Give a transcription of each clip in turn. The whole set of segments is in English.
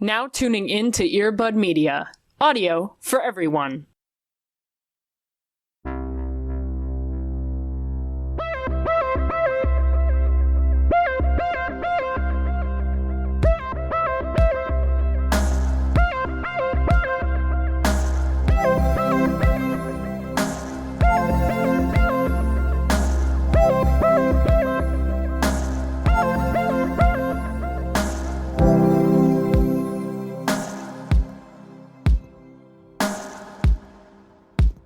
Now tuning in to Earbud Media. Audio for everyone.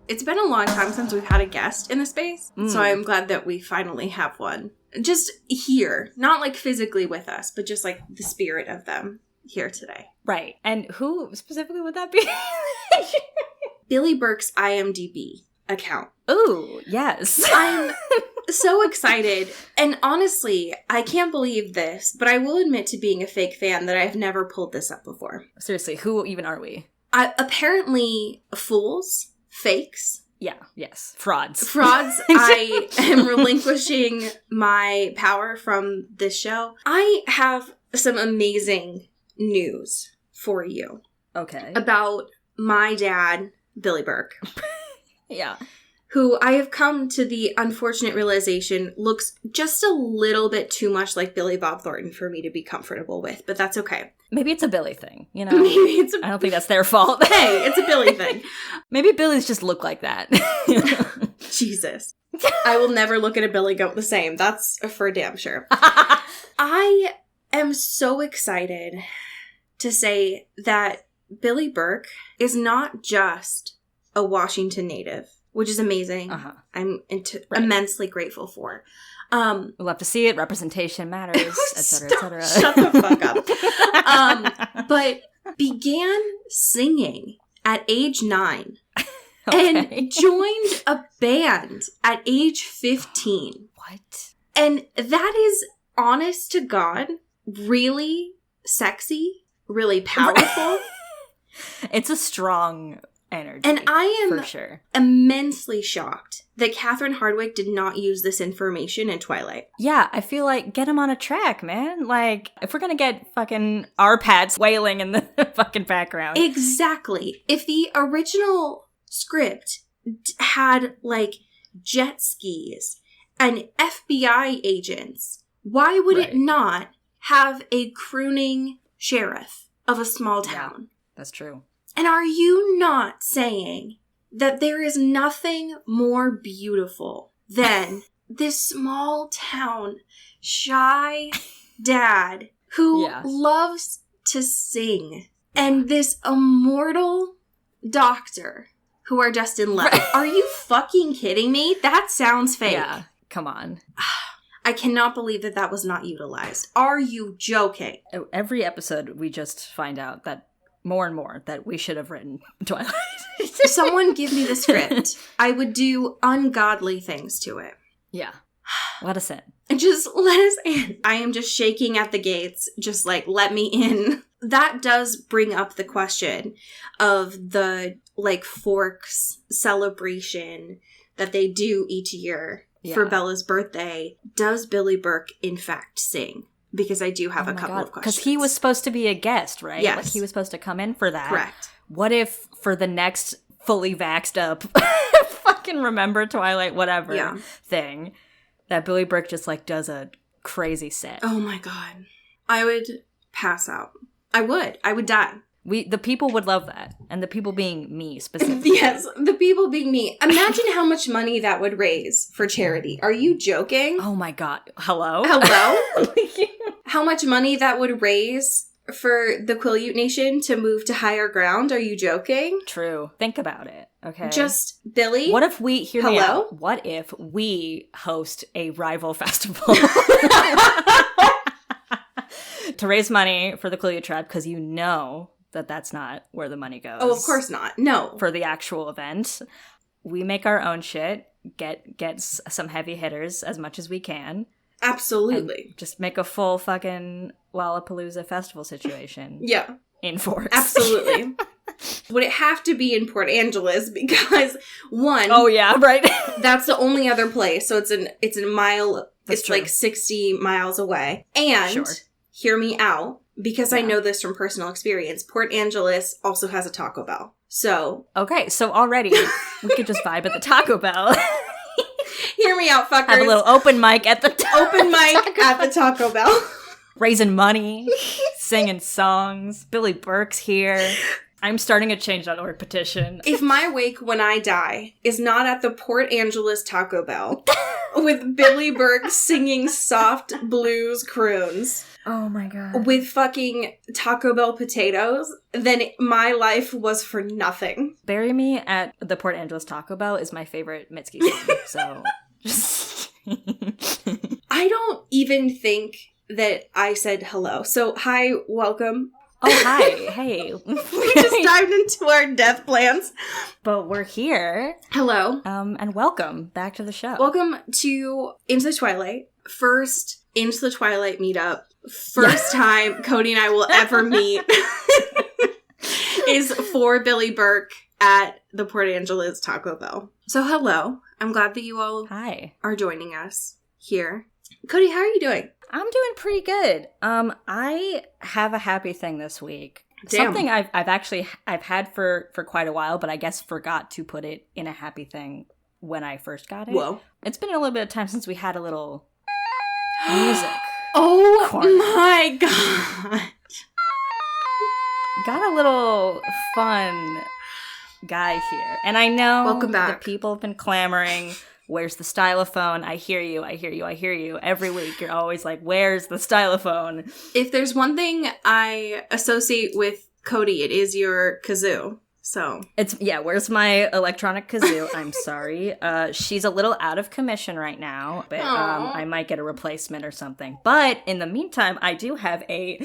It's been a long time since we've had a guest in the space, so I'm glad that we finally have one. Just here, not like physically with us, but just like the spirit of them here today. Right. And who specifically would that be? Billy Burke's IMDb account. Ooh, yes. I'm so excited. And honestly, I can't believe this, but I will admit to being a fake fan that I've never pulled this up before. Seriously, who even are we? Apparently, fools. Fakes. Yeah, yes. Frauds. I am relinquishing my power from this show. I have some amazing news for you. Okay. About my dad, Billy Burke. Yeah. Who I have come to the unfortunate realization looks just a little bit too much like Billy Bob Thornton for me to be comfortable with, but that's okay. Maybe it's a Billy thing, you know? I don't think that's their fault. Hey, it's a Billy thing. Maybe Billy's just look like that. Jesus. I will never look at a Billy goat the same. That's for damn sure. I am so excited to say that Billy Burke is not just a Washington native, which is amazing. Uh-huh. I'm immensely grateful for. We'll have to see it. Representation matters, etc., etc. Shut the fuck up. But began singing at age 9 and joined a band at age 15. What? And that is, honest to God, really sexy, really powerful. It's a strong energy. And I am for sure immensely shocked that Catherine Hardwicke did not use this information in Twilight. Yeah, I feel like get him on a track, man. Like, if we're gonna get fucking R-Pads wailing in the fucking background. Exactly. If the original script had, like, jet skis and FBI agents, why would it not have a crooning sheriff of a small town? Yeah, that's true. And are you not saying that there is nothing more beautiful than this small town shy dad who loves to sing and this immortal doctor who are just in love? Are you fucking kidding me? That sounds fake. Yeah, come on. I cannot believe that was not utilized. Are you joking? Every episode we just find out that more and more that we should have written Twilight. Someone give me the script. I would do ungodly things to it. Yeah. Let us in. And just let us in. I am just shaking at the gates, just like, let me in. That does bring up the question of the, like, Forks celebration that they do each year for Bella's birthday. Does Billy Burke, in fact, sing? Because I do have a couple of questions. Because he was supposed to be a guest, right? Yes. Like, he was supposed to come in for that. Correct. What if for the next fully vaxxed up fucking remember Twilight whatever thing, that Billy Burke just, like, does a crazy set? Oh my God. I would pass out. I would die. The people would love that. And the people being me, specifically. Yes, the people being me. Imagine how much money that would raise for charity. Are you joking? Oh my God. Hello? How much money that would raise for the Quileute Nation to move to higher ground? Are you joking? True. Think about it. Okay. Just, Billy? What if we, hear me out. What if we host a rival festival? To raise money for the Quileute tribe, because you know that's not where the money goes. Oh, of course not. No. For the actual event. We make our own shit, get some heavy hitters as much as we can. Absolutely. Just make a full fucking Lollapalooza festival situation. Yeah. In Forks. Absolutely. Would it have to be in Port Angeles? Because, one... Oh, yeah, right. That's the only other place. So it's a mile... That's it's true. like 60 miles away. And... Sure. Hear me out. because I know this from personal experience. Port Angeles also has a Taco Bell. So. Okay, so already we could just vibe at the Taco Bell. Hear me out, fuckers. Have a little open mic at the Open mic at the Taco Bell. Raising money, singing songs. Billy Burke's here. I'm starting a Change.org petition. If my wake when I die is not at the Port Angeles Taco Bell with Billy Burke singing soft blues croons. Oh my god. With fucking Taco Bell potatoes, then my life was for nothing. Bury Me at the Port Angeles Taco Bell is my favorite Mitski song, so just... I don't even think that I said hello. So, hi, welcome. Oh, hi. Hey. We just dived into our death plans. But we're here. Hello. And welcome back to the show. Welcome to Into the Twilight. First Into the Twilight meetup. First time Cody and I will ever meet is for Billy Burke at the Port Angeles Taco Bell. So hello. I'm glad that you all are joining us here. Cody, how are you doing? I'm doing pretty good. I have a happy thing this week. Damn. Something I've had for quite a while, but I guess forgot to put it in a happy thing when I first got it. Whoa. It's been a little bit of time since we had a little music. Oh corner. My god. Got a little fun guy here. And I know Welcome back. the people have been clamoring, where's the stylophone? I hear you, I hear you, I hear you. Every week you're always like, where's the stylophone? If there's one thing I associate with Cody, it is your kazoo. So where's my electronic kazoo? I'm sorry. She's a little out of commission right now, but I might get a replacement or something. But in the meantime, I do have a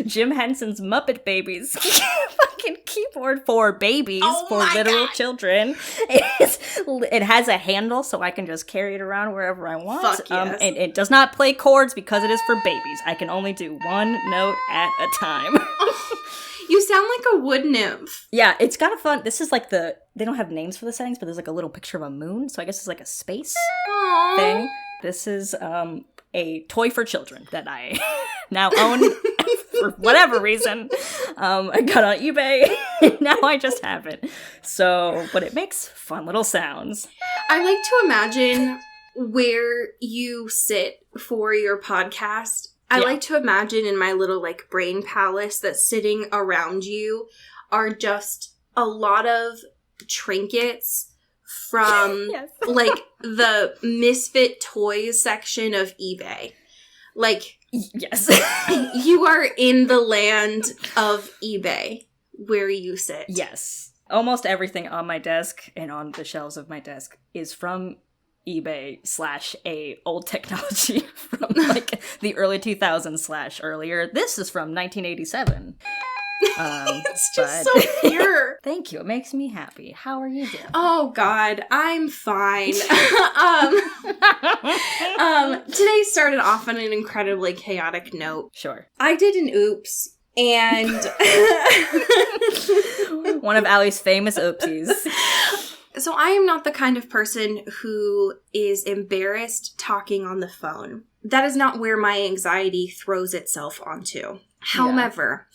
Jim Henson's Muppet Babies fucking keyboard for babies, for literal children. It has a handle, so I can just carry it around wherever I want. Fuck yes. And it does not play chords because it is for babies. I can only do one note at a time. You sound like a wood nymph. Yeah, it's kind of fun. This is like they don't have names for the settings, but there's like a little picture of a moon. So I guess it's like a space thing. This is a toy for children that I now own for whatever reason. I got on eBay. Now I just have it. So, but it makes fun little sounds. I like to imagine where you sit for your podcast. I like to imagine in my little, like, brain palace that sitting around you are just a lot of trinkets from, like, the misfit toys section of eBay. Like, yes. You are in the land of eBay where you sit. Yes. Almost everything on my desk and on the shelves of my desk is from eBay / a old technology from like the early 2000s / earlier. This is from 1987. It's just so pure. Thank you. It makes me happy. How are you doing? Oh God, I'm fine. Today started off on an incredibly chaotic note. Sure. I did an oops, and one of Allie's famous oopsies. So I am not the kind of person who is embarrassed talking on the phone. That is not where my anxiety throws itself onto. However,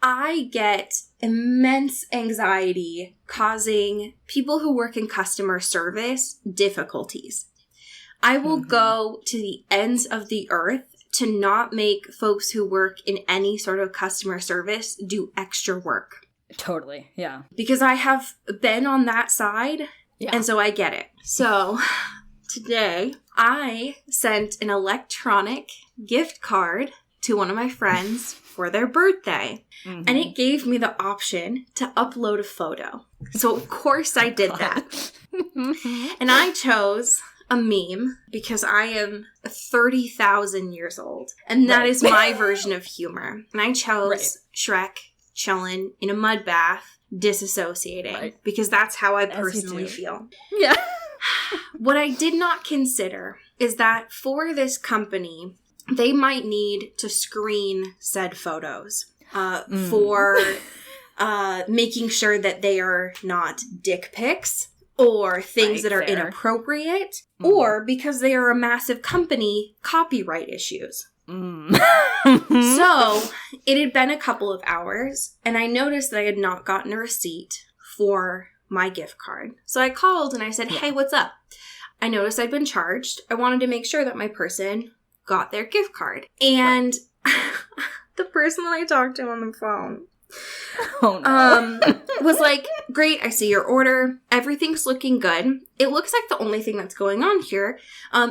I get immense anxiety causing people who work in customer service difficulties. I will go to the ends of the earth to not make folks who work in any sort of customer service do extra work. Totally, yeah. Because I have been on that side, and so I get it. So, today, I sent an electronic gift card to one of my friends for their birthday. And it gave me the option to upload a photo. So, of course, I did that. And I chose a meme because I am 30,000 years old. And that is my version of humor. And I chose Shrek chilling in a mud bath, disassociating, because that's how I personally feel. Yeah. What I did not consider is that for this company, they might need to screen said photos for making sure that they are not dick pics or things that are inappropriate, or because they are a massive company, copyright issues. So it had been a couple of hours, and I noticed that I had not gotten a receipt for my gift card. So I called and I said, hey, what's up? I noticed I'd been charged. I wanted to make sure that my person got their gift card. And the person that I talked to on the phone was like, great, I see your order. Everything's looking good. It looks like the only thing that's going on here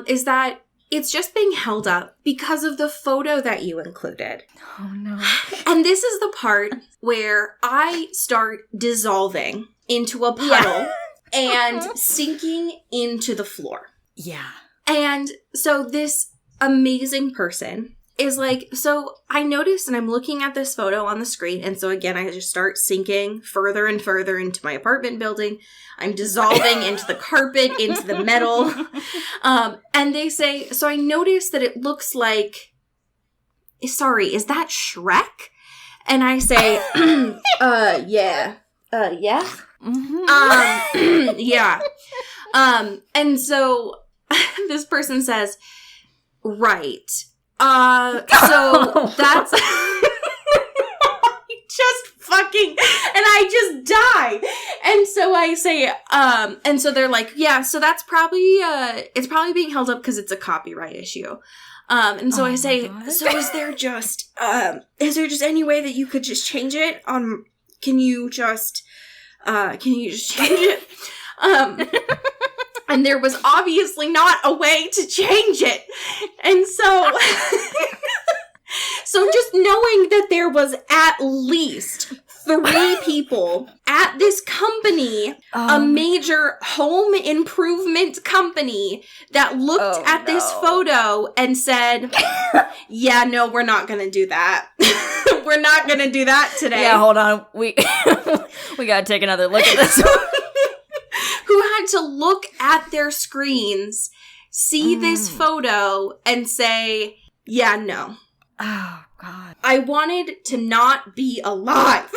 is that it's just being held up because of the photo that you included. Oh, no. And this is the part where I start dissolving into a puddle and sinking into the floor. Yeah. And so this amazing person is like, so I noticed, and I'm looking at this photo on the screen, and so again, I just start sinking further and further into my apartment building. I'm dissolving into the carpet, into the metal. And they say, so I noticed that it looks like, sorry, is that Shrek? And I say, yeah. Yeah? Mm-hmm. Yeah. And so this person says, right. So that's just fucking, and I just die. And so I say, and so they're like, yeah, so that's probably, it's probably being held up because it's a copyright issue. And so I say, so is there just any way that you could just change it? Can you just change it? And there was obviously not a way to change it. And so, so just knowing that there was at least 3 people at this company, a major home improvement company, that looked at this photo and said, yeah, no, we're not going to do that. We're not going to do that today. Yeah, hold on. We got to take another look at this one. Who had to look at their screens, see this photo, and say, yeah, no. Oh, God. I wanted to not be alive.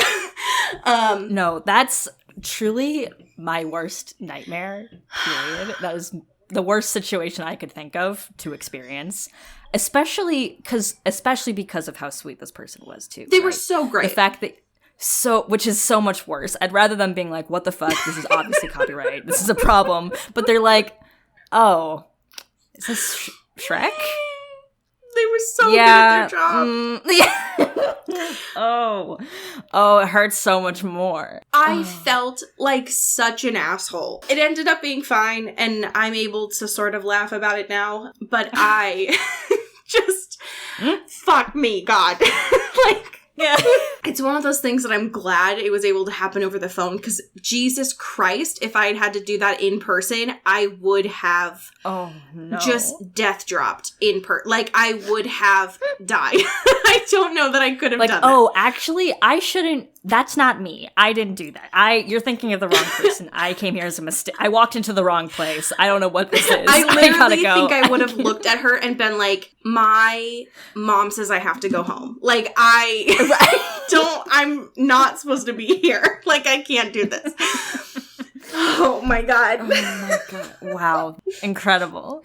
No, that's truly my worst nightmare, period. That was the worst situation I could think of to experience. Especially because of how sweet this person was, too. They were so great. The fact that... which is so much worse. I'd rather them being like, what the fuck? This is obviously copyright. This is a problem. But they're like, oh, is this Shrek? They were so good at their job. Yeah. Oh, it hurts so much more. I felt like such an asshole. It ended up being fine, and I'm able to sort of laugh about it now. But I just, fuck me, God. Like, yeah. It's one of those things that I'm glad it was able to happen over the phone, because Jesus Christ, if I had had to do that in person, I would have just death dropped in like, I would have died. I don't know that I could have done that. Oh, actually, I shouldn't. That's not me. I didn't do that. You're thinking of the wrong person. I came here as a mistake. I walked into the wrong place. I don't know what this is. I literally gotta go. think I would have looked at her and been like, my mom says I have to go home. Like, I'm not supposed to be here. Like, I can't do this. Oh my God. Oh my God. Wow. Incredible.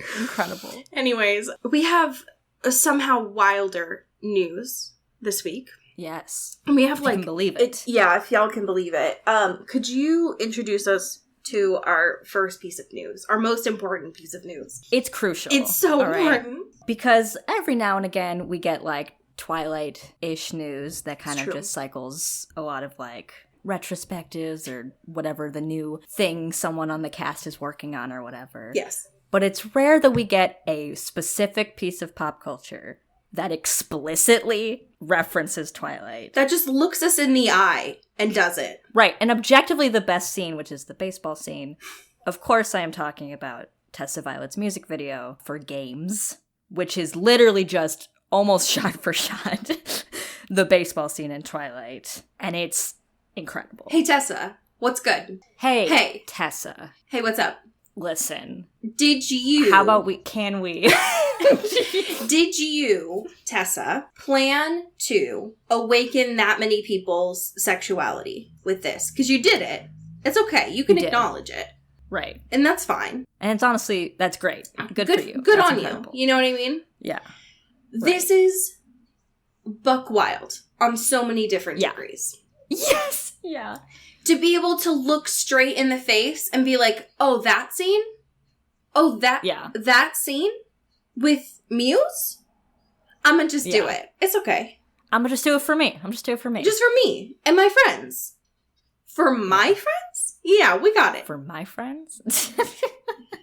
Anyways, we have somehow wilder news this week. Yes. And we have I can believe it. Yeah, if y'all can believe it. Could you introduce us to our first piece of news, our most important piece of news? It's crucial. It's so important. Because every now and again we get like Twilight-ish news that kind of just cycles a lot of like retrospectives or whatever the new thing someone on the cast is working on or whatever. Yes. But it's rare that we get a specific piece of pop culture that explicitly references Twilight. That just looks us in the eye and does it. Right, and objectively the best scene, which is the baseball scene. Of course I am talking about Tessa Violet's music video for Games, which is literally just almost shot for shot the baseball scene in Twilight. And it's incredible. Hey, Tessa, what's good? Hey, Tessa. Hey, what's up? Listen. Did you... How about we... Did you, Tessa, plan to awaken that many people's sexuality with this? Because you did it. It's okay. You can acknowledge it. Right. And that's fine. And it's honestly, that's great. Good for you. Good that's on incredible. you. You know what I mean? Yeah. This is buck wild on so many different degrees. Yes! Yeah. To be able to look straight in the face and be like, oh, that scene? Oh, that scene with Muse? I'm gonna just do it. It's okay. I'm gonna just do it for me. Just for me and my friends. For my friends? Yeah, we got it. For my friends?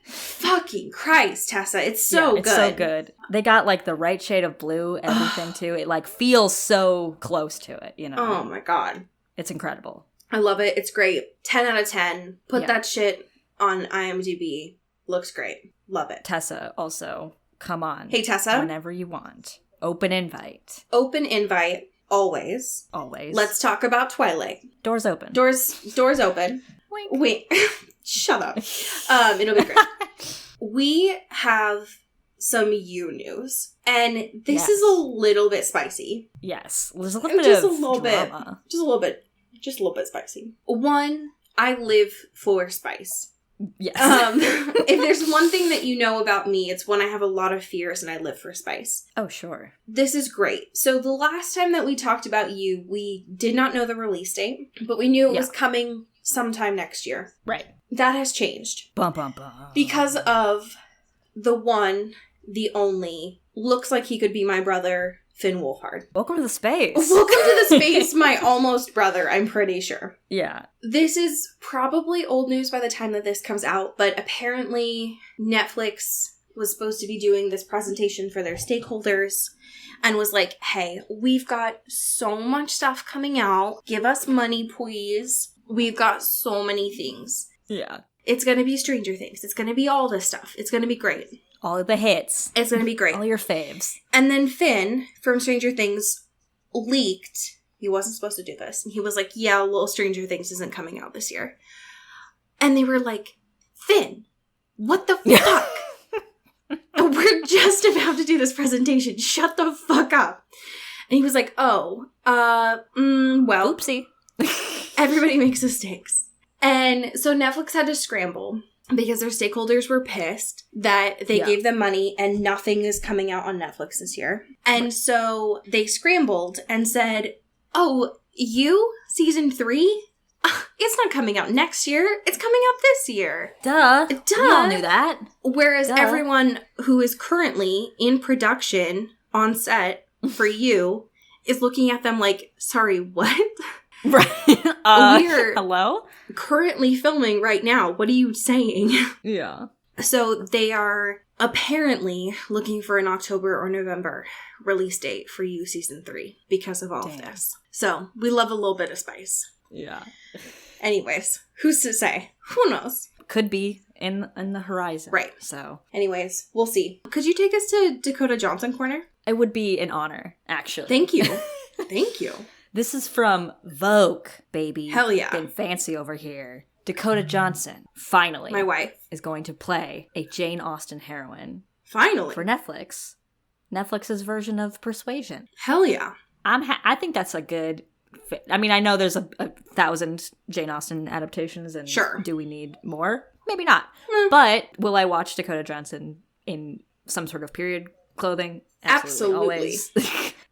Fucking Christ, Tessa. It's so good. It's so good. They got, like, the right shade of blue, everything, too. It, like, feels so close to it, you know? Oh, my God. It's incredible. I love it. It's great. 10 out of 10. Put that shit on IMDb. Looks great. Love it. Tessa, also, come on. Hey, Tessa. Whenever you want. Open invite. Open invite. Always. Always. Let's talk about Twilight. Doors open. Doors open. Wink. Wait. Shut up. It'll be great. We have some You news. And this is a little bit spicy. Yes. There's a little bit of drama. Just a little bit spicy. One, I live for spice. Yes. If there's one thing that you know about me, it's when I have a lot of fears and I live for spice. Oh, sure. This is great. So the last time that we talked about You, we did not know the release date, but we knew it was coming sometime next year. Right. That has changed. Bum, bum, bum. Because of the one, the only, looks like he could be my brother, Finn Wolfhard. Welcome to the space. Welcome to the space, my almost brother, I'm pretty sure. Yeah. This is probably old news by the time that this comes out, but apparently Netflix was supposed to be doing this presentation for their stakeholders and was like, hey, we've got so much stuff coming out. Give us money, please. We've got so many things. Yeah. It's going to be Stranger Things. It's going to be all this stuff. It's going to be great. All of the hits. It's going to be great. All your faves. And then Finn from Stranger Things leaked. He wasn't supposed to do this. And he was like, yeah, Little Stranger Things isn't coming out this year. And they were like, Finn, what the fuck? We're just about to do this presentation. Shut the fuck up. And he was like, well. Oopsie. Everybody makes mistakes. And so Netflix had to scramble because their stakeholders were pissed that they gave them money and nothing is coming out on Netflix this year. And so they scrambled and said, oh, You, season 3? It's not coming out next year. It's coming out this year. Duh. We all knew that. Whereas everyone who is currently in production on set for You is looking at them like, sorry, what? Right. We're hello? currently filming right now. What are you saying? Yeah. So they are apparently looking for an October or November release date for You season 3 because of all of this. So we love a little bit of spice. Yeah. Anyways, who's to say? Who knows? Could be in the horizon. Right. So Anyways, we'll see. Could you take us to Dakota Johnson Corner? it would be an honor, actually. Thank you. Thank you. This is from Vogue, baby. Hell yeah. Getting fancy over here. Dakota Johnson, finally, My wife. is going to play a Jane Austen heroine Finally. for Netflix. Netflix's version of Persuasion. Hell yeah. I think that's a good fit. I mean, I know there's a 1,000 Jane Austen adaptations, and Sure. do we need more? Maybe not. Mm. But will I watch Dakota Johnson in some sort of period clothing? Absolutely. Always.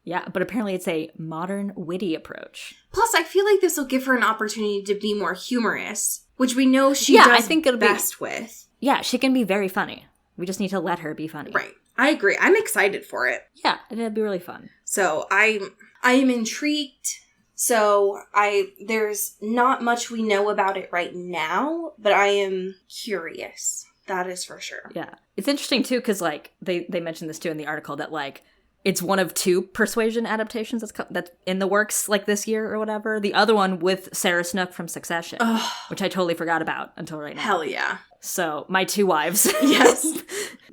Yeah, but apparently it's a modern, witty approach. Plus, I feel like this will give her an opportunity to be more humorous, which we know she Yeah, does I think it'll be- best with. Yeah, she can be very funny. We just need to let her be funny. Right. I agree. I'm excited for it. Yeah, and it'd be really fun. So I am intrigued. So there's not much we know about it right now, but I am curious. That is for sure. Yeah. It's interesting, too, because, like, they mentioned this, too, in the article, that, like, it's one of 2 Persuasion adaptations that's in the works, like, this year or whatever. The other one with Sarah Snook from Succession, which I totally forgot about until right now. Hell yeah. So, my 2 wives. Yes.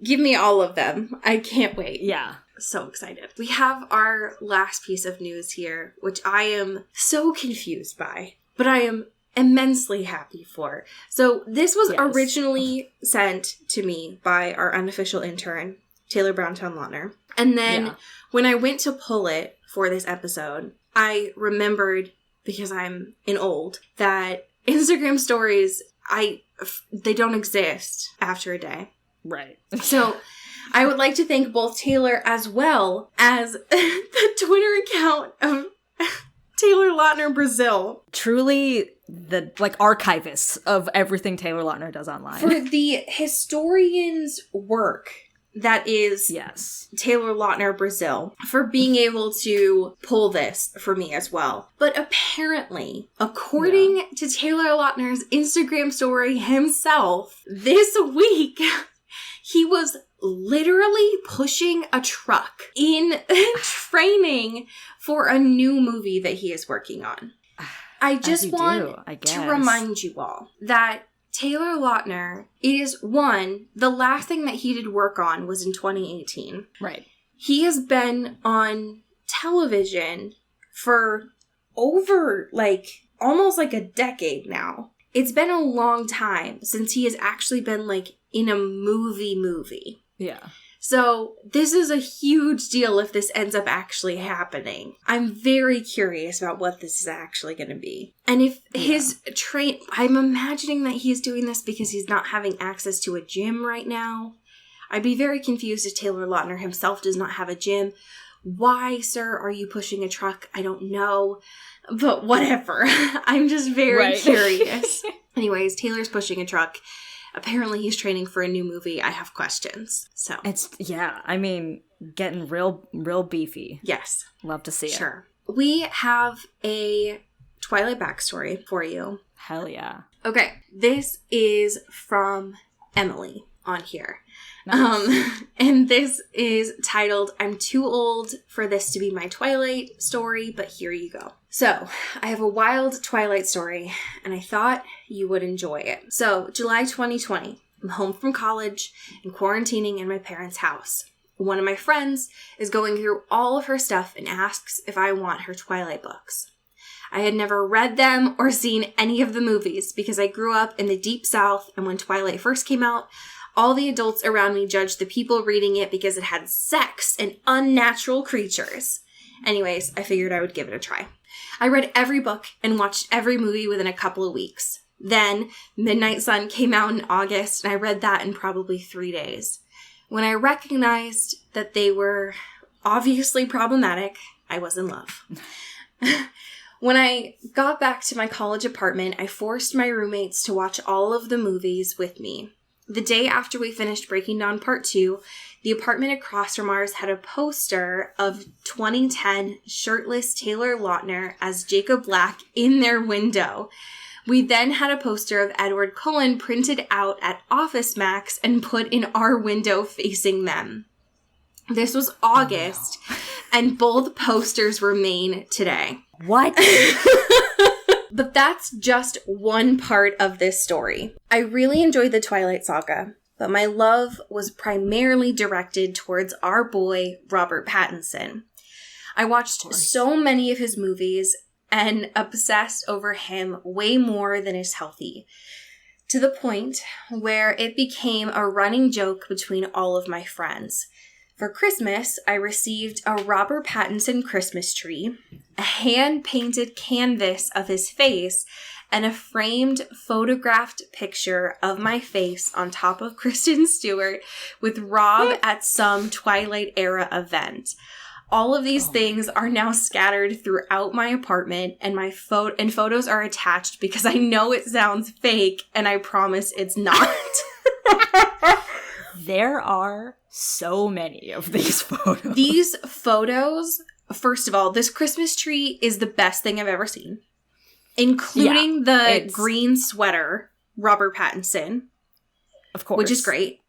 Give me all of them. I can't wait. Yeah. So excited. We have our last piece of news here, which I am so confused by, but I am immensely happy for. So this was originally sent to me by our unofficial intern, Taylor Browntown Lautner. And then when I went to pull it for this episode, I remembered, because I'm an old, that Instagram stories, they don't exist after a day. Right. So I would like to thank both Taylor as well as the Twitter account of Taylor Lautner Brazil. Truly the, like, archivists of everything Taylor Lautner does online. For the historian's work that is yes. Taylor Lautner Brazil, for being able to pull this for me as well. But apparently, according to Taylor Lautner's Instagram story himself, this week, he was literally pushing a truck in training for a new movie that he is working on. I just want to remind you all that Taylor Lautner is, one, the last thing that he did work on was in 2018. Right. He has been on television for over, like, almost like a decade now. It's been a long time since he has actually been, like, in a movie. Yeah. So this is a huge deal if this ends up actually happening. I'm very curious about what this is actually going to be. And if his I'm imagining that he's doing this because he's not having access to a gym right now. I'd be very confused if Taylor Lautner himself does not have a gym. Why, sir, are you pushing a truck? I don't know. But whatever. I'm just very curious. Anyways, Taylor's pushing a truck. Apparently he's training for a new movie. I have questions. So it's, I mean, getting real beefy. Yes. Love to see it. Sure. We have a Twilight backstory for you. Hell yeah. Okay. This is from Emily on here. Nice. And this is titled, I'm too old for this to be my Twilight story, but here you go. So, I have a wild Twilight story, and I thought you would enjoy it. So, July 2020, I'm home from college and quarantining in my parents' house. One of my friends is going through all of her stuff and asks if I want her Twilight books. I had never read them or seen any of the movies because I grew up in the Deep South, and when Twilight first came out, all the adults around me judged the people reading it because it had sex and unnatural creatures. Anyways, I figured I would give it a try. I read every book and watched every movie within a couple of weeks. Then, Midnight Sun came out in August, and I read that in probably 3 days. When I recognized that they were obviously problematic, I was in love. When I got back to my college apartment, I forced my roommates to watch all of the movies with me. The day after we finished Breaking Dawn Part 2, the apartment across from ours had a poster of 2010 shirtless Taylor Lautner as Jacob Black in their window. We then had a poster of Edward Cullen printed out at Office Max and put in our window facing them. This was August, and both posters remain today. What? But that's just one part of this story. I really enjoyed the Twilight Saga, but my love was primarily directed towards our boy, Robert Pattinson. I watched so many of his movies and obsessed over him way more than is healthy, to the point where it became a running joke between all of my friends. For Christmas, I received a Robert Pattinson Christmas tree, a hand-painted canvas of his face, and a framed photographed picture of my face on top of Kristen Stewart with Rob at some Twilight-era event. All of these things are now scattered throughout my apartment, and photos are attached because I know it sounds fake, and I promise it's not. There are so many of these photos. These photos, first of all, this Christmas tree is the best thing I've ever seen. Including the green sweater, Robert Pattinson. Of course. Which is great.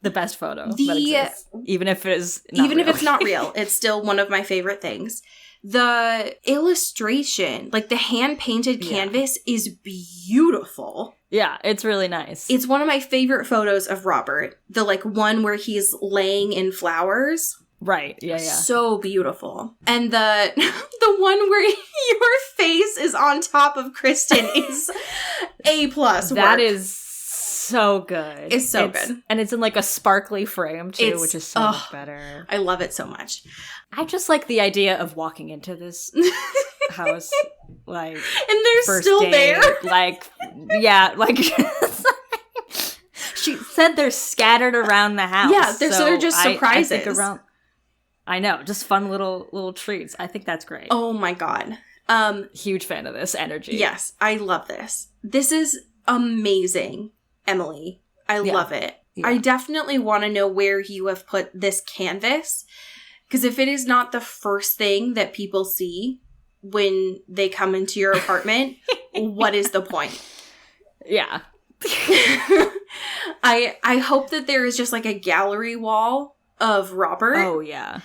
The best photo that exists. Even if it is not Even real. if it's not real, it's still one of my favorite things. The illustration, like the hand-painted canvas, is beautiful. Yeah, it's really nice. It's one of my favorite photos of Robert. The, like, one where he's laying in flowers. Right, yeah. So beautiful. And the one where your face is on top of Kristen is A+ work. That is so good. It's so good. And it's in, like, a sparkly frame, too, which is so much better. I love it so much. I just like the idea of walking into this house, like, and they're first still day, there. like, yeah, like, said they're scattered around the house. Yeah, they're just surprises. I know, just fun little treats. I think that's great. Oh my god. Huge fan of this energy. Yes, I love this. This is amazing, Emily. I love it. Yeah. I definitely want to know where you have put this canvas, because if it is not the first thing that people see when they come into your apartment, what is the point? Yeah. I hope that there is just like a gallery wall of Robert. Oh yeah.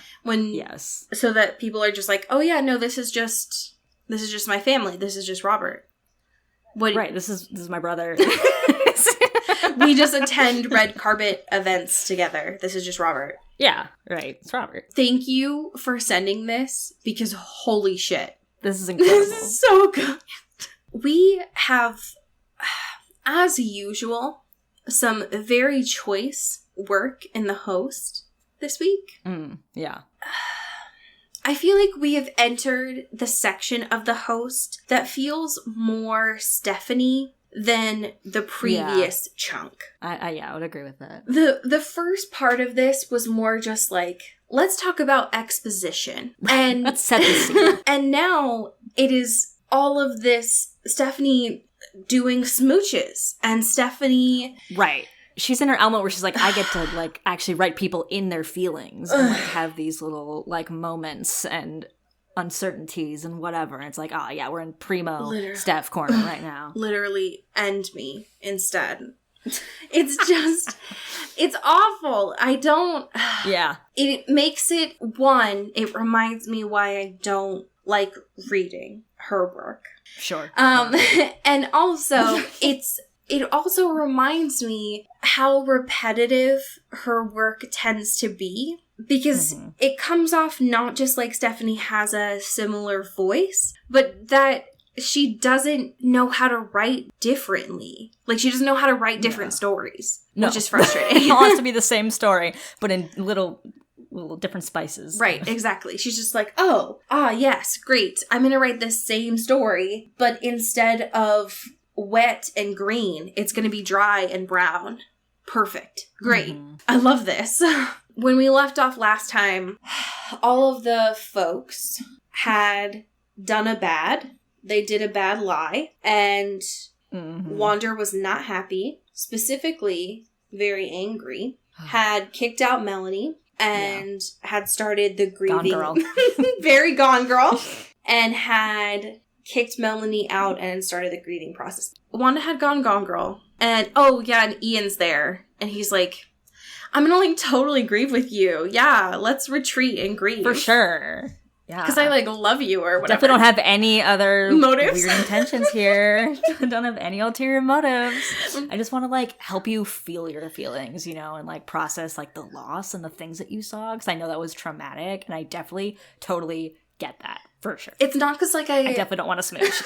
So that people are just like, oh yeah, no, this is just my family. This is just Robert. Right. This is my brother. We just attend red carpet events together. This is just Robert. Yeah. Right. It's Robert. Thank you for sending this, because holy shit, this is incredible. This is so good. We have, as usual, some very choice work in the host this week. Yeah. I feel like we have entered the section of the host that feels more Stephanie than the previous chunk. I would agree with that. The first part of this was more just like, let's talk about exposition. And let's set the scene. And now it is all of this Stephanie doing smooches and Stephanie... Right. She's in her element where she's like, I get to like actually write people in their feelings and like have these little like moments and uncertainties and whatever. And it's like, oh yeah, we're in primo Steph corner right now. Literally end me instead. It's just, it's awful. I don't... Yeah. It makes it, it reminds me why I don't like reading her work. Sure. And also, it also reminds me how repetitive her work tends to be, because it comes off not just like Stephanie has a similar voice, but that she doesn't know how to write differently. Like, she doesn't know how to write different stories, which is frustrating. It wants to be the same story, but in little different spices. Right, exactly. She's just like, yes, great. I'm going to write the same story, but instead of wet and green, it's going to be dry and brown. Perfect. Great. I love this. When we left off last time, all of the folks had done a bad. They did a bad lie, and Wander was not happy, specifically very angry, had kicked out Melanie, and had started the grieving... Gone girl. Very gone girl. And had kicked Melanie out and started the grieving process. Wanda had gone girl. And, and Ian's there. And he's like, I'm gonna, like, totally grieve with you. Yeah, let's retreat and grieve. For sure. Yeah. Because I, like, love you or whatever. Definitely don't have any other motives? Weird intentions here. Don't have any ulterior motives. I just want to, like, help you feel your feelings, you know, and, like, process, like, the loss and the things that you saw. Because I know that was traumatic. And I definitely, totally get that. For sure. It's not because, like, I definitely don't want to smooch.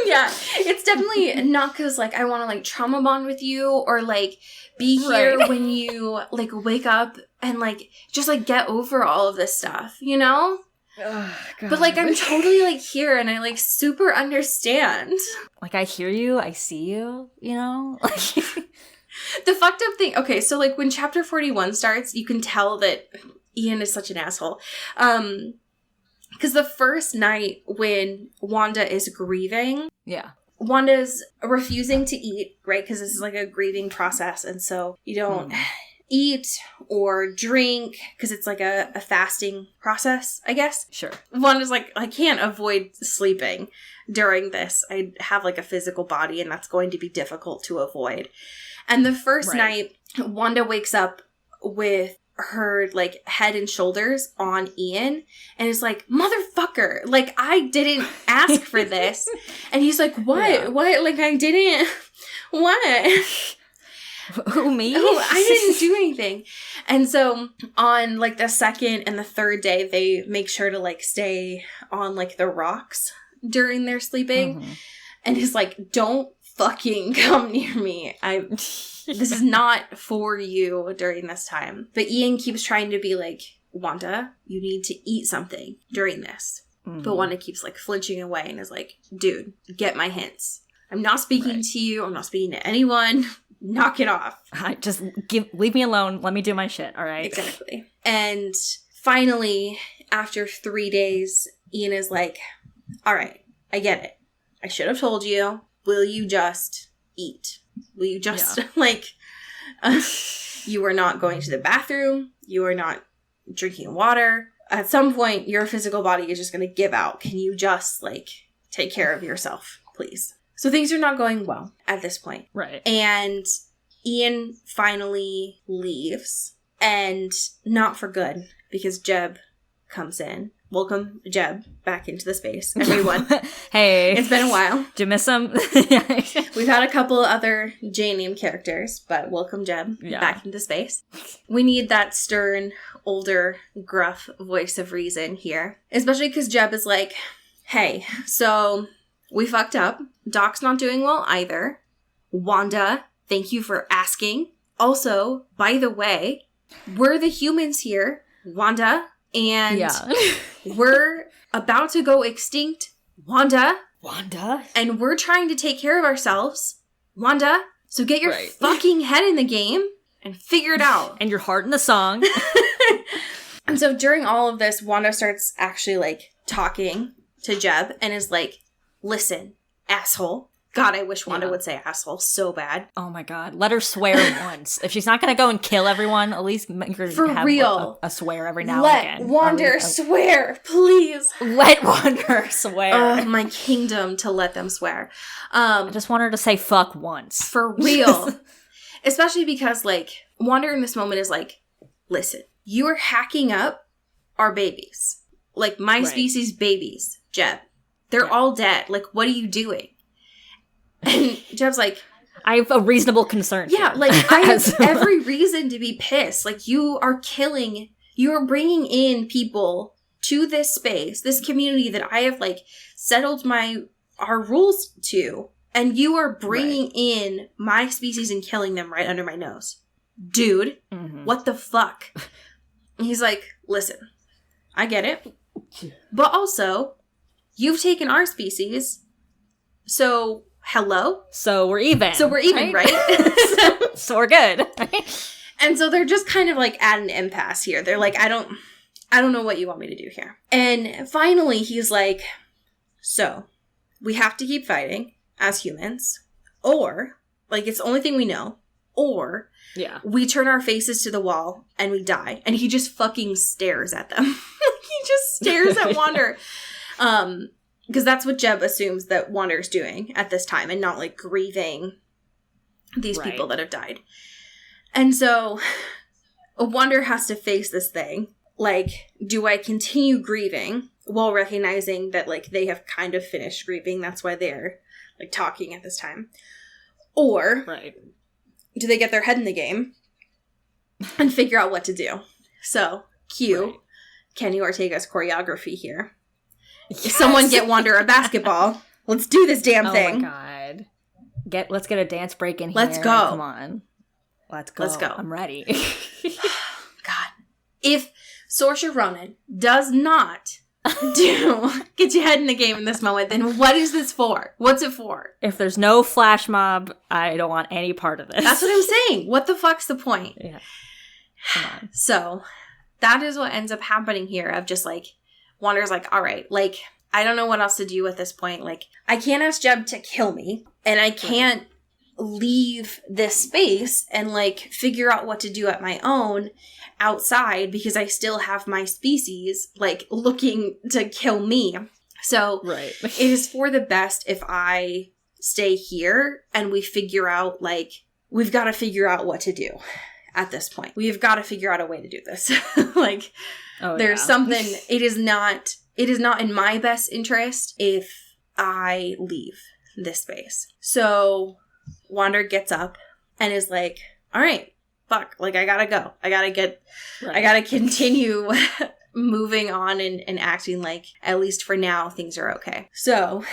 Yeah. It's definitely not because, like, I want to, like, trauma bond with you or, like, be here when you, like, wake up and, like, just, like, get over all of this stuff, you know? Oh, God. But, like, I'm totally, like, here and I, like, super understand. Like, I hear you. I see you, you know? The fucked up thing... Okay, so, like, when Chapter 41 starts, you can tell that Ian is such an asshole. Because the first night when Wanda is grieving... Yeah. Wanda's refusing to eat, right? Because this is, like, a grieving process. And so you don't... eat or drink because it's like a fasting process, I guess. Sure. Wanda's like, I can't avoid sleeping during this. I have like a physical body and that's going to be difficult to avoid. And the first night, Wanda wakes up with her like head and shoulders on Ian and is like, motherfucker, like I didn't ask for this. And he's like, what? Yeah. What? Like I didn't, what? Who, me? Oh, I didn't do anything. And so on like the second and the third day, they make sure to like stay on like the rocks during their sleeping. And is like, don't fucking come near me. This is not for you during this time. But Ian keeps trying to be like, Wanda, you need to eat something during this. But Wanda keeps like flinching away and is like, dude, get my hints. I'm not speaking to you. I'm not speaking to anyone. knock it off. Just leave me alone. Let me do my shit, all right? Exactly. And finally, after 3 days, Ian is like, all right, I get it. I should have told you. Will you just eat? Will you just, you are not going to the bathroom. You are not drinking water. At some point, your physical body is just going to give out. Can you just, take care of yourself, please? So things are not going well at this point. Right. And Ian finally leaves. And not for good, because Jeb comes in. Welcome, Jeb, back into the space, everyone. Hey. It's been a while. Do you miss him? We've had a couple other J-name characters, but welcome, Jeb, back into space. We need that stern, older, gruff voice of reason here. Especially because Jeb is like, hey, so we fucked up. Doc's not doing well either. Wanda, thank you for asking. Also, by the way, we're the humans here, Wanda, and we're about to go extinct, Wanda. And we're trying to take care of ourselves, Wanda. So get your fucking head in the game and figure it out. And your heart in the song. And so during all of this, Wanda starts actually, talking to Jeb and is like, listen, asshole. God, I wish Wanda would say asshole so bad. Oh my God. Let her swear once. If she's not going to go and kill everyone, at least make her have real. A swear every now and again. Let Wander swear, please. Let Wander swear. Oh, my kingdom to let them swear. I just want her to say fuck once. For real. Especially because, Wander in this moment is like, listen, you are hacking up our babies. My species babies, Jeb. They're all dead. What are you doing? And Jeb's like, I have a reasonable concern. Yeah, I have every reason to be pissed. You are bringing in people to this space, this community that I have, settled our rules to, and you are bringing in my species and killing them right under my nose. Dude, what the fuck? And he's like, listen, I get it, but also, you've taken our species, so... Hello? So we're even. Right? So we're good. And so they're just kind of at an impasse here. They're like, I don't know what you want me to do here. And finally he's like, so we have to keep fighting as humans, or it's the only thing we know, or we turn our faces to the wall and we die. And he just fucking stares at them. He just stares at Wander. Because that's what Jeb assumes that Wander's doing at this time, and not grieving these people that have died. And so Wander has to face this thing. Do I continue grieving while recognizing that they have kind of finished grieving? That's why they're talking at this time. Or do they get their head in the game and figure out what to do? So cue Kenny Ortega's choreography here. Yes. Someone get Wander a basketball. Let's do this damn thing. Oh my God. Let's get a dance break in here. Let's go. Come on. Let's go. I'm ready. God. If Saoirse Ronan does not get your head in the game in this moment, then what is this for? What's it for? If there's no flash mob, I don't want any part of this. That's what I'm saying. What the fuck's the point? Yeah. Come on. So that is what ends up happening here, of just Wander's all right, I don't know what else to do at this point. I can't ask Jeb to kill me, and I can't leave this space and, figure out what to do at my own outside, because I still have my species, looking to kill me. So it is for the best if I stay here and we figure out, we've got to figure out what to do at this point. We've got to figure out a way to do this. There's something, it is not in my best interest if I leave this space. So Wander gets up and is like, all right, fuck, I gotta go. I gotta continue moving on and acting at least for now, things are okay. So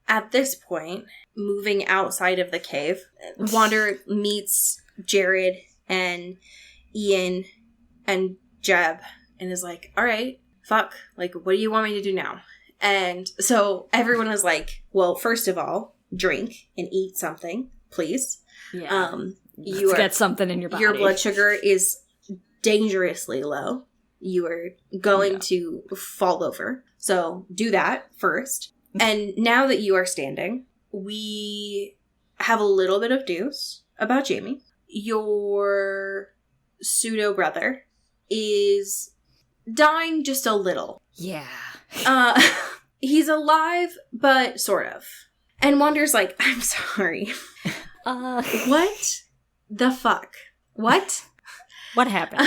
at this point, moving outside of the cave, Wander meets Jared and Ian and Jeb, and is like, all right, fuck, what do you want me to do now? And so everyone was like, well, first of all, drink and eat something, please. Yeah. Get something in your body. Your blood sugar is dangerously low. You are going to fall over. So do that first. And now that you are standing, we have a little bit of news about Jamie. Your pseudo brother is dying just a little. Yeah. He's alive, but sort of. And Wander's like, I'm sorry. What the fuck? What? What happened?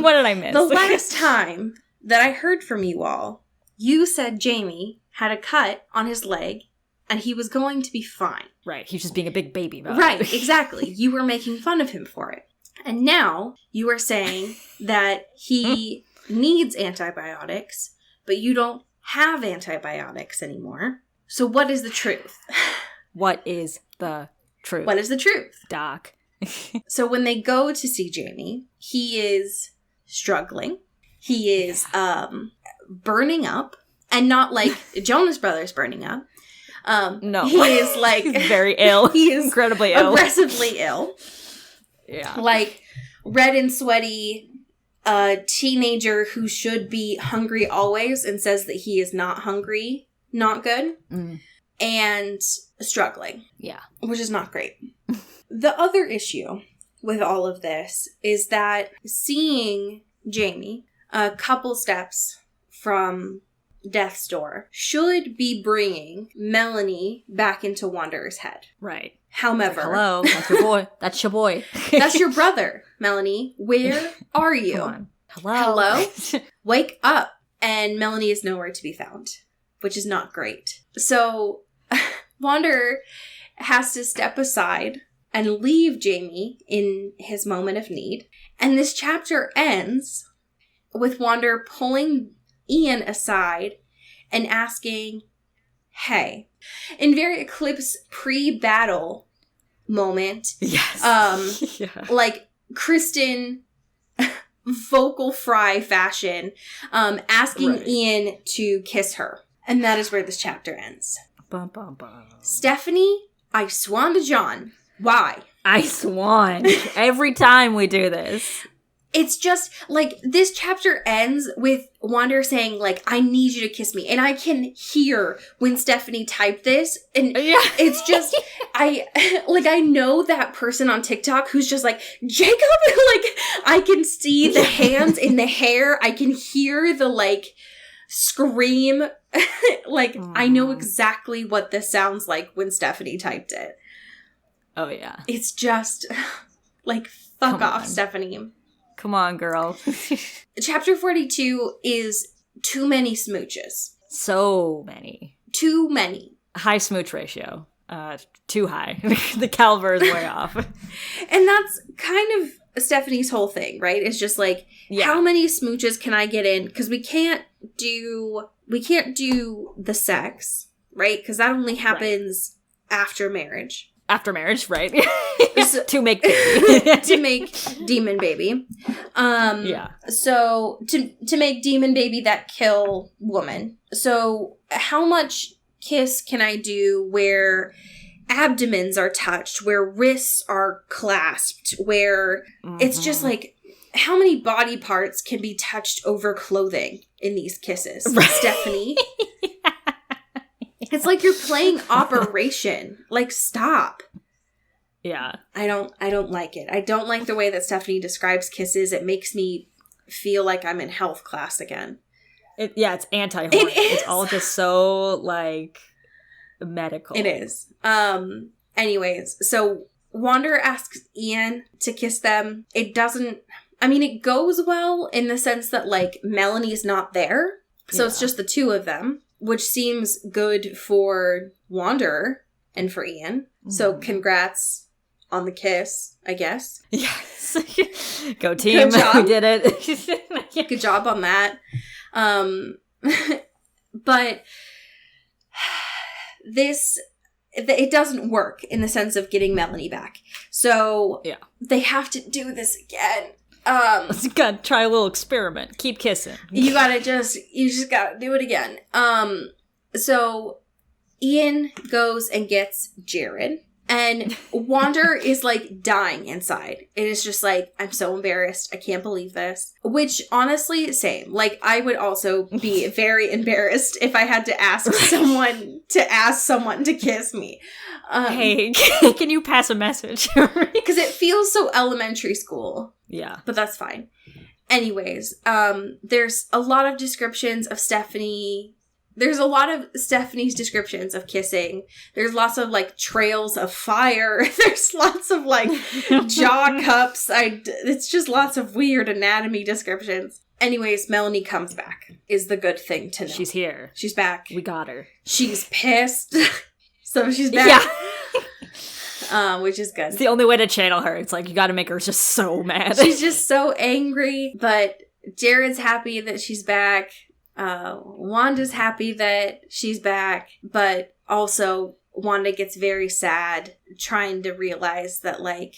What did I miss? The last time that I heard from you all, you said Jamie had a cut on his leg and he was going to be fine. Right. He's just being a big baby about Right, it. exactly. You were making fun of him for it. And now you are saying that he needs antibiotics, but you don't have antibiotics anymore. So what is the truth? What is the truth? What is the truth? Doc. So when they go to see Jamie, he is struggling. He is burning up, and not like Jonas Brothers burning up. No. He is like He's very ill. He is incredibly ill. aggressively ill. Yeah. Like red and sweaty teenager who should be hungry always and says that he is not hungry. Not good. And struggling. Yeah. Which is not great. The other issue with all of this is that seeing Jamie a couple steps from death's door should be bringing Melanie back into Wanderer's head. Right. However, hello, that's your boy. That's your boy. That's your brother, Melanie. Where are you? Come on. Hello. Hello? Wake up. And Melanie is nowhere to be found, which is not great. So Wanderer has to step aside and leave Jamie in his moment of need. And this chapter ends with Wanderer pulling Ian aside and asking, hey, in very Eclipse pre-battle moment, Yes. Yeah. like Kristen vocal fry fashion, asking Right. Ian to kiss her. And that is where this chapter ends. Bum, bum, bum. Stephanie, I swan to John. Why? I swan. Every time we do this. It's just, like, this chapter ends with Wanderer saying, like, I need you to kiss me. And I can hear when Stephanie typed this. And Yeah. it's just, I know that person on TikTok who's just like, Jacob! Like, I can see the hands in the hair. I can hear the, like, scream. Like, I know exactly what this sounds like when Stephanie typed it. Oh, yeah. It's just, like, fuck Come off, on. Stephanie. Come on, girl. Chapter 42 is too many smooches. So many. Too many. High smooch ratio. Too high. The caliber is way off. And that's kind of Stephanie's whole thing, right? It's just like, Yeah. how many smooches can I get in? Because we can't do the sex, right? Because that only happens after marriage. After marriage, right? So- To make baby. To make demon baby. Yeah. So to make demon baby that kill woman. So how much kiss can I do where abdomens are touched, where wrists are clasped, where it's just like, how many body parts can be touched over clothing in these kisses? Right. Stephanie. It's like you're playing Operation. Like, stop. Yeah. I don't like it. I don't like the way that Stephanie describes kisses. It makes me feel like I'm in health class again. It's anti-horny. It is. It's all just so, like, medical. It is. Anyways, so Wanderer asks Ian to kiss them. It doesn't, I mean, it goes well in the sense that, like, Melanie's not there. So it's Yeah. just the two of them, which seems good for Wanderer and for Ian. So congrats on the kiss, I guess. Yes. Go team. Good job. We did it. Good job on that. But it doesn't work in the sense of getting Melanie back. So Yeah. they have to do this again. Let's gotta try a little experiment. Keep kissing. You just gotta do it again. So Ian goes and gets Jared. And Wander is like dying inside. It is just like, I'm so embarrassed. I can't believe this. Which honestly, same. Like, I would also be very embarrassed if I had to ask someone to kiss me. Hey, can you pass a message? Because it feels so elementary school. Yeah. But that's fine. Anyways, there's a lot of descriptions of Stephanie. There's a lot of Stephanie's descriptions of kissing. There's lots of, like, trails of fire. There's lots of, like, jaw cups. It's just lots of weird anatomy descriptions. Anyways, Melanie comes back, is the good thing to know. She's here. She's back. We got her. She's pissed. So she's back. Yeah. Which is good. It's the only way to channel her. It's like, you gotta make her just so mad. She's just so angry. But Jared's happy that she's back. Wanda's happy that she's back, but also Wanda gets very sad trying to realize that, like,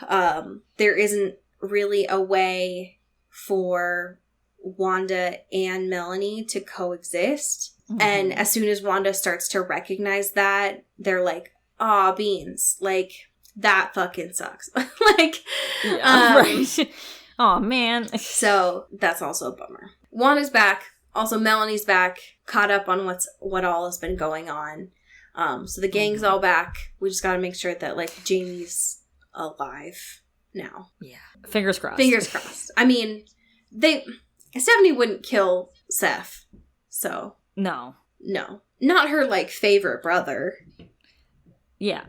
there isn't really a way for Wanda and Melanie to coexist. Mm-hmm. And as soon as Wanda starts to recognize that, they're like, aw, beans. Like, that fucking sucks. Like, yeah, right. Aw, man. So that's also a bummer. Wanda's back. Also, Melanie's back, caught up on what all has been going on. So the gang's all back. We just gotta make sure that, like, Jamie's alive now. Yeah. Fingers crossed. Fingers crossed. I mean, Stephanie wouldn't kill Seth. So. No. Not her, like, favorite brother. Yeah.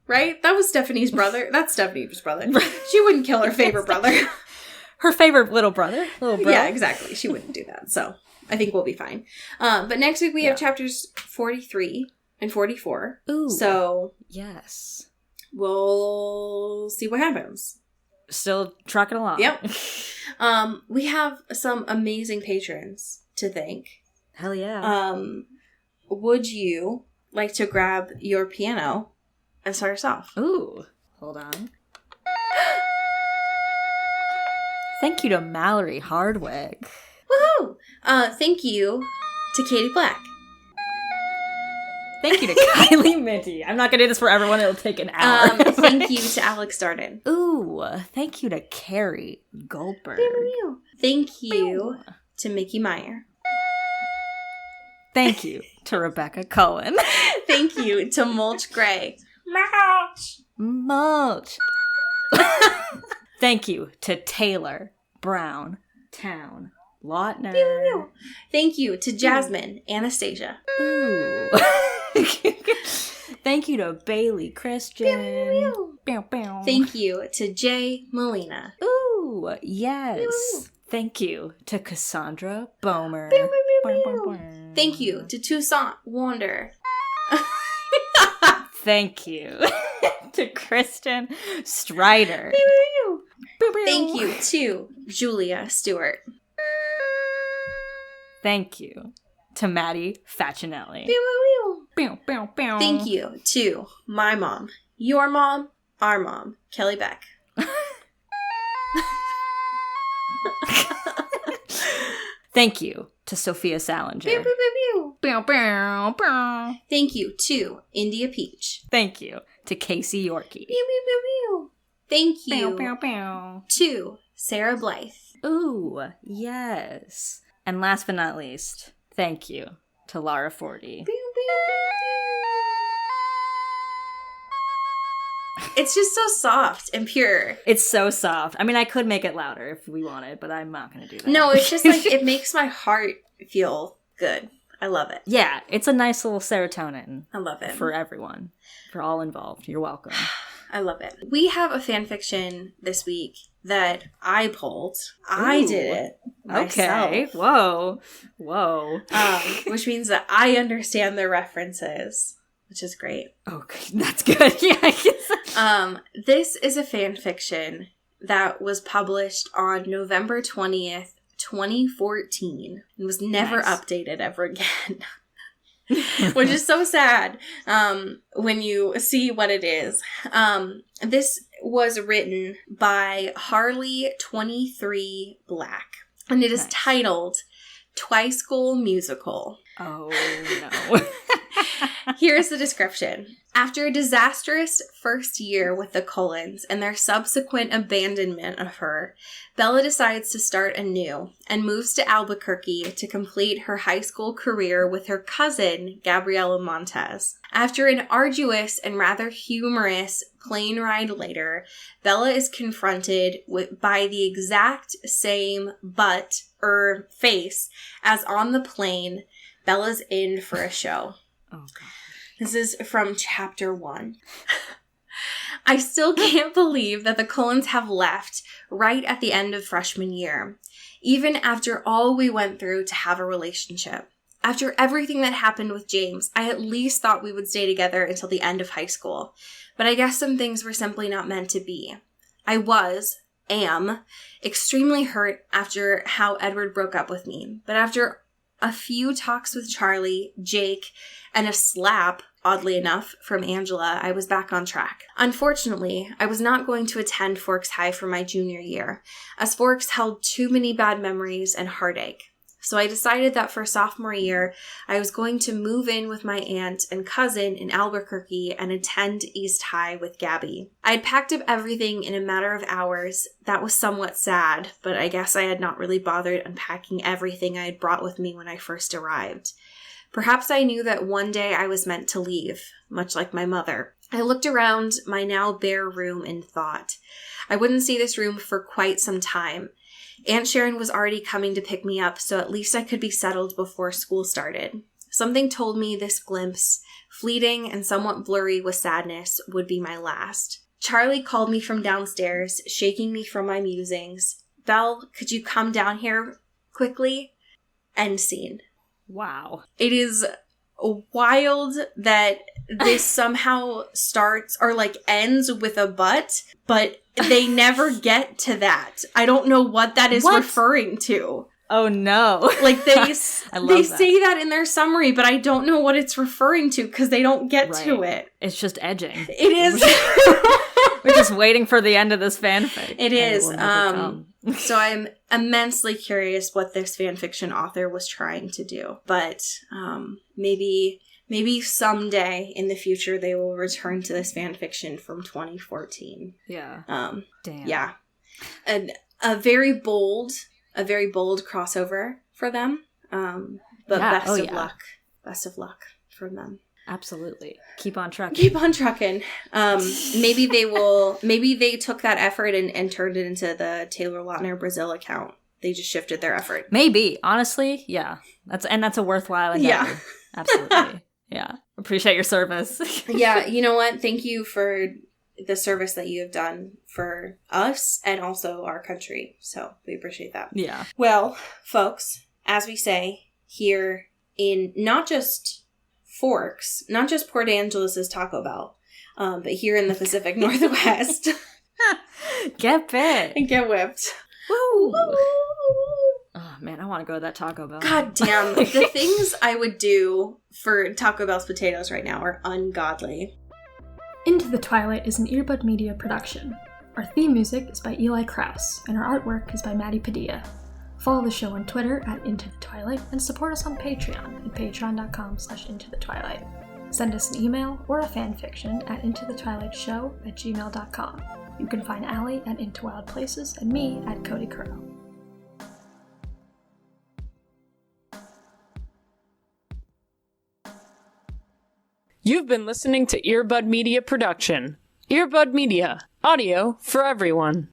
Right? That was Stephanie's brother. That's Stephanie's brother. She wouldn't kill her favorite brother. Her favorite little brother. Little bro. Yeah, exactly. She wouldn't do that. So I think we'll be fine. But next week we have chapters 43 and 44. Ooh. So yes. We'll see what happens. Still trucking along. Yep. We have some amazing patrons to thank. Hell yeah. Would you like to grab your piano and start us off? Ooh. Hold on. Thank you to Mallory Hardwick. Woohoo! Thank you to Katie Black. Thank you to Kylie Minty. I'm not going to do this for everyone. It'll take an hour. Thank you to Alex Darden. Ooh, thank you to Carrie Goldberg. Thank you to Mickey Meyer. Thank you to Rebecca Cohen. Thank you to Mulch Gray. Mulch. Thank you to Taylor Brown Town Lautner. Thank you to Jasmine Anastasia. Ooh. Thank you to Bailey Christian. Thank you to Jay Molina. Ooh, yes. Thank you to Cassandra Bomer. Thank you to Toussaint Wander. Thank you to Kristen Strider. Thank you to Julia Stewart. Thank you to Maddie Facinelli. Thank you to my mom, your mom, our mom, Kelly Beck. Thank you to Sophia Salinger. Thank you to India Peach. Thank you to Casey Yorkie. Thank you to Sarah Blythe. Ooh, yes. And last but not least, thank you to Lara Forty. It's just so soft and pure. It's so soft. I mean, I could make it louder if we wanted, but I'm not going to do that. No, it's just like, it makes my heart feel good. I love it. Yeah, it's a nice little serotonin. I love it. For everyone. For all involved. You're welcome. I love it. We have a fan fiction this week that I pulled. I did it myself. Okay. Whoa. Which means that I understand the references, which is great. Okay, that's good. Yeah, I guess. This is a fan fiction that was published on November 20th, 2014, and was never updated ever again. Which is so sad when you see what it is. This was written by Harley 23 Black, and it is titled Twice School Musical. Oh, no. Here's the description. After a disastrous first year with the Cullens and their subsequent abandonment of her, Bella decides to start anew and moves to Albuquerque to complete her high school career with her cousin, Gabriela Montez. After an arduous and rather humorous plane ride later, Bella is confronted by the exact same face as on the plane. Bella's in for a show. Oh, God. This is from chapter 1. I still can't believe that the Cullens have left right at the end of freshman year, even after all we went through to have a relationship. After everything that happened with James, I at least thought we would stay together until the end of high school, but I guess some things were simply not meant to be. I am, extremely hurt after how Edward broke up with me, but after a few talks with Charlie, Jake, and a slap, oddly enough, from Angela, I was back on track. Unfortunately, I was not going to attend Forks High for my junior year, as Forks held too many bad memories and heartache. So I decided that for sophomore year, I was going to move in with my aunt and cousin in Albuquerque and attend East High with Gabby. I had packed up everything in a matter of hours. That was somewhat sad, but I guess I had not really bothered unpacking everything I had brought with me when I first arrived. Perhaps I knew that one day I was meant to leave, much like my mother. I looked around my now bare room and thought, I wouldn't see this room for quite some time. Aunt Sharon was already coming to pick me up, so at least I could be settled before school started. Something told me this glimpse, fleeting and somewhat blurry with sadness, would be my last. Charlie called me from downstairs, shaking me from my musings. Belle, could you come down here quickly? End scene. Wow. It is wild that this somehow starts or ends with a but they never get to that. I don't know what that is referring to. Oh no. They say that in their summary, but I don't know what it's referring to because they don't get to it. It's just edging. It is. We're just waiting for the end of this fanfic. It is. So I'm immensely curious what this fanfiction author was trying to do. But maybe someday in the future they will return to this fanfiction from 2014. Yeah. Damn. Yeah. A very bold crossover for them. But best of luck. Best of luck from them. Absolutely. Keep on trucking. Keep on trucking. Maybe they took that effort and turned it into the Taylor Lautner Brazil account. They just shifted their effort. Maybe. Honestly, yeah. That's a worthwhile endeavor. Yeah. Absolutely. Yeah. Appreciate your service. Yeah, you know what? Thank you for the service that you have done for us and also our country. So we appreciate that. Yeah. Well, folks, as we say here in not just Forks, not just Port Angeles' Taco Bell, but here in the Pacific Northwest. Get bit. And get whipped. Woo! Oh, man, I want to go to that Taco Bell. God damn. The things I would do for Taco Bell's potatoes right now are ungodly. Into the Twilight is an Earbud Media production. Our theme music is by Eli Krause, and our artwork is by Maddie Padilla. Follow the show on Twitter at Into the Twilight, and support us on Patreon at patreon.com/intothetwilight. Send us an email or a fanfiction at intothetwilightshow@gmail.com. You can find Allie at Into Wild Places and me at Cody Currow. You've been listening to Earbud Media Production. Earbud Media, audio for everyone.